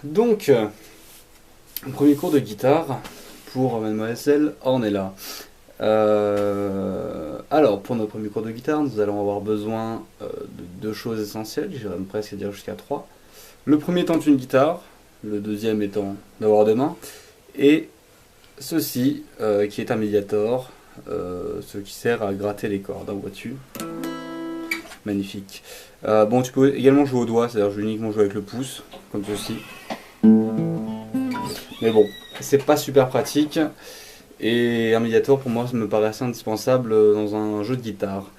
Donc, premier cours de guitare pour mademoiselle Ornella. Alors, pour notre premier cours de guitare, nous allons avoir besoin de deux choses essentielles, j'irais presque dire jusqu'à trois. Le premier étant une guitare, le deuxième étant d'avoir deux mains, et ceci qui est un médiator, ce qui sert à gratter les cordes, vois-tu. Magnifique. Bon, tu peux également jouer au doigt, c'est-à-dire je vais uniquement jouer avec le pouce, comme ceci. Mais bon, c'est pas super pratique. Et un médiator pour moi ça me paraît assez indispensable dans un jeu de guitare.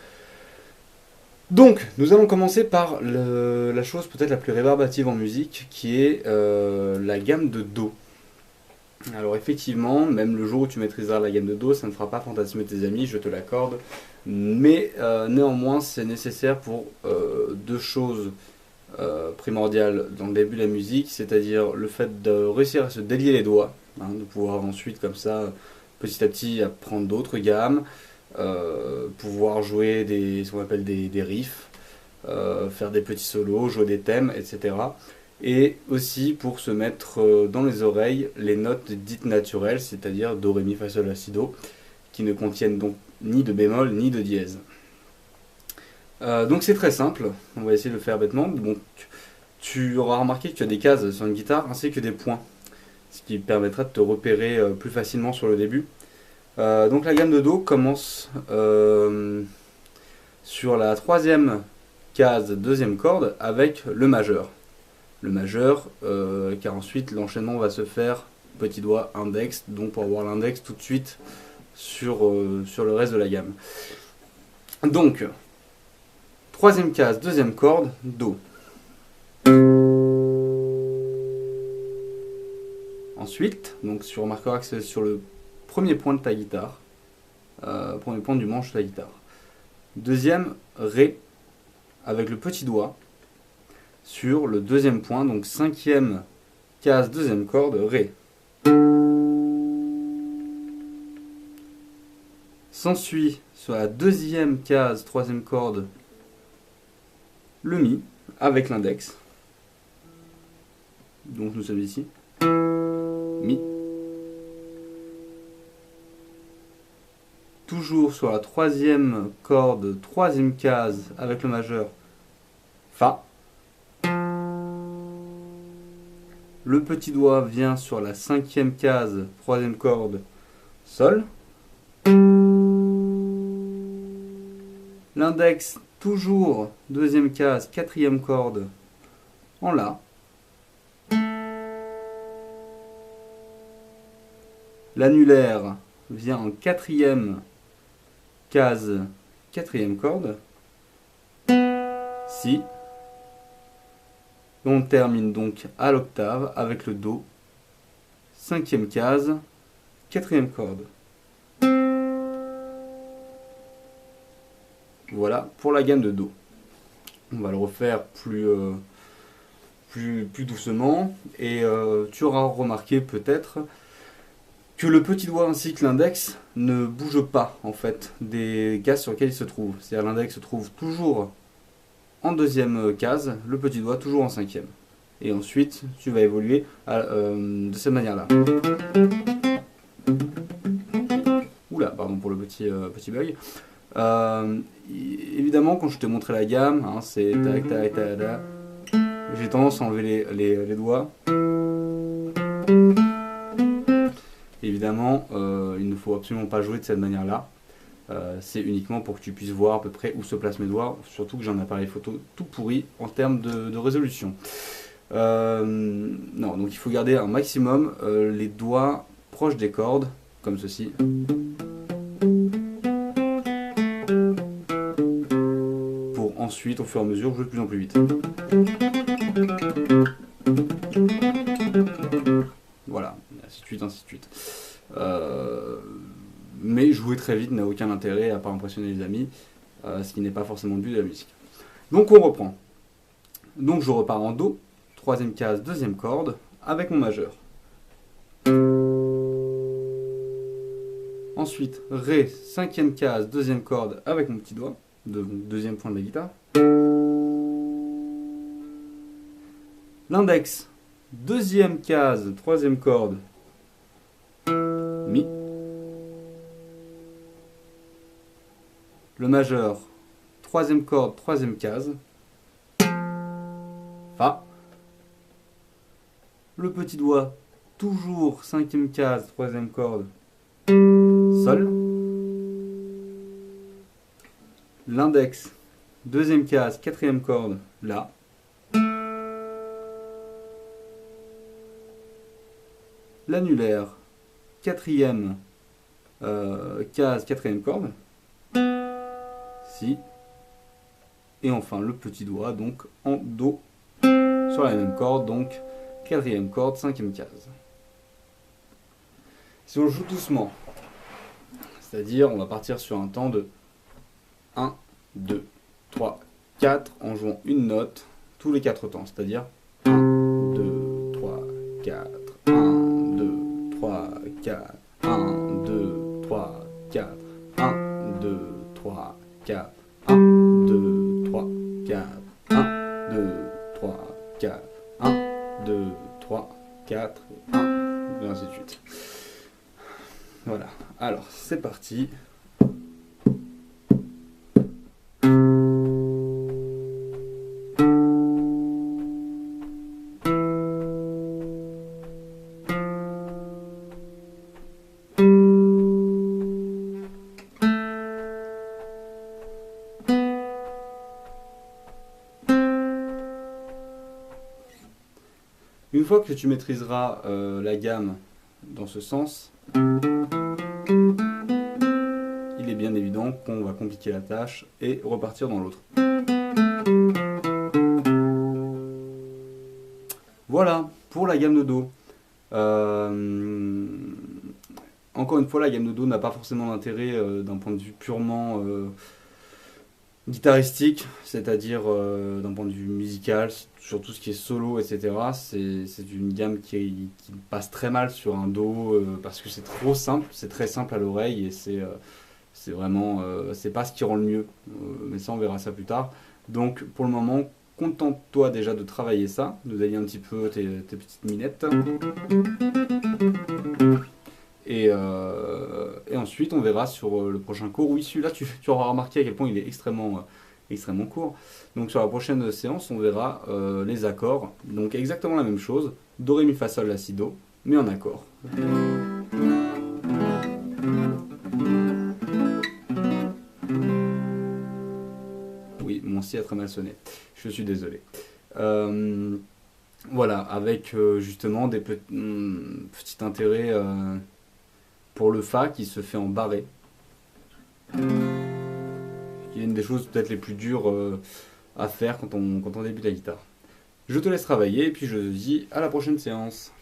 Donc, nous allons commencer par la chose peut-être la plus rébarbative en musique, qui est la gamme de Do. Alors effectivement, même le jour où tu maîtriseras la gamme de Do, ça ne fera pas fantasmer tes amis, je te l'accorde. Mais néanmoins, c'est nécessaire pour deux choses primordiales dans le début de la musique, c'est-à-dire le fait de réussir à se délier les doigts, de pouvoir ensuite comme ça, petit à petit, apprendre d'autres gammes, pouvoir jouer ce qu'on appelle des riffs, faire des petits solos, jouer des thèmes, etc. Et aussi pour se mettre dans les oreilles les notes dites naturelles, c'est-à-dire Do, Ré, Mi, Fa, Sol, La, Si, Do, qui ne contiennent donc ni de bémol ni de dièse. Donc c'est très simple, on va essayer de le faire bêtement. Donc, tu auras remarqué que tu as des cases sur une guitare ainsi que des points, ce qui permettra de te repérer plus facilement sur le début. Donc la gamme de Do commence sur la troisième case, deuxième corde, avec le majeur. Le majeur, car ensuite l'enchaînement va se faire petit doigt, index, donc pour avoir l'index tout de suite sur le reste de la gamme. Donc, troisième case, deuxième corde, Do. Ensuite, donc tu remarqueras que c'est sur le premier point de ta guitare, premier point du manche de ta guitare. Deuxième, Ré, avec le petit doigt, sur le deuxième point, donc cinquième case, deuxième corde, Ré. S'ensuit, sur la deuxième case, troisième corde, le Mi, avec l'index. Donc nous sommes ici. Mi. Toujours sur la troisième corde, troisième case, avec le majeur, Fa. Le petit doigt vient sur la cinquième case, troisième corde, Sol. L'index, toujours deuxième case, quatrième corde, en La. L'annulaire vient en quatrième case, quatrième corde, Si. On termine donc à l'octave avec le Do, cinquième case, quatrième corde. Voilà pour la gamme de Do. On va le refaire plus doucement et tu auras remarqué peut-être que le petit doigt ainsi que l'index ne bougent pas en fait des cases sur lesquelles il se trouve. C'est-à-dire l'index se trouve toujours en deuxième case, le petit doigt toujours en cinquième. Et ensuite, tu vas évoluer de cette manière-là. Oula, pardon pour le petit bug. Évidemment, quand je te montrais la gamme, c'est tac tac tac tac. J'ai tendance à enlever les doigts. Évidemment, il ne faut absolument pas jouer de cette manière-là. C'est uniquement pour que tu puisses voir à peu près où se placent mes doigts, surtout que j'ai un appareil photo tout pourri en termes de résolution. Non, donc il faut garder un maximum les doigts proches des cordes, comme ceci. Pour ensuite, au fur et à mesure, jouer de plus en plus vite. Voilà, ainsi de suite, ainsi de suite. Mais jouer très vite n'a aucun intérêt à part impressionner les amis, ce qui n'est pas forcément le but de la musique. Donc on reprend. Donc je repars en Do, troisième case, deuxième corde, avec mon majeur. Ensuite, Ré, cinquième case, deuxième corde, avec mon petit doigt, deuxième point de la guitare. L'index Deuxième case, troisième corde, Mi. Le majeur, troisième corde, troisième case, Fa. Le petit doigt, toujours cinquième case, troisième corde, Sol. L'index, deuxième case, quatrième corde, La. L'annulaire, quatrième case, quatrième corde, Si. Et enfin le petit doigt, donc en Do, sur la même corde, donc quatrième corde, cinquième case. Si on joue doucement, c'est-à-dire on va partir sur un temps de 1, 2, 3, 4 en jouant une note tous les 4 temps, c'est-à-dire 1, 2, 3, 4, 1, 2, 3, 4, 1, 2, 3, 4, 1, 2, 3, 4, 1, 2, 3, 4, 1, 2, 3, 4, 1, 2, 3, 4, 1, et ainsi de suite. Voilà, alors c'est parti. Une fois que tu maîtriseras la gamme dans ce sens, il est bien évident qu'on va compliquer la tâche et repartir dans l'autre. Voilà pour la gamme de Do. Encore une fois, la gamme de Do n'a pas forcément d'intérêt d'un point de vue purement guitaristique, c'est-à-dire d'un point de vue musical, sur tout ce qui est solo, etc. C'est une gamme qui passe très mal sur un Do parce que c'est trop simple, c'est très simple à l'oreille et c'est vraiment, c'est pas ce qui rend le mieux. Mais ça, on verra ça plus tard. Donc, pour le moment, contente-toi déjà de travailler ça, de délier un petit peu tes petites minettes. Et ensuite, on verra sur le prochain cours. Oui, celui-là, tu auras remarqué à quel point il est extrêmement court. Donc, sur la prochaine séance, on verra les accords. Donc, exactement la même chose. Do, ré, mi, fa, sol, la, si, do, mais en accord. Oui, mon si a très mal sonné. Je suis désolé. Voilà, avec justement des petits intérêts pour le Fa qui se fait en barré. Qui est une des choses peut-être les plus dures à faire quand on débute la guitare. Je te laisse travailler et puis je te dis à la prochaine séance.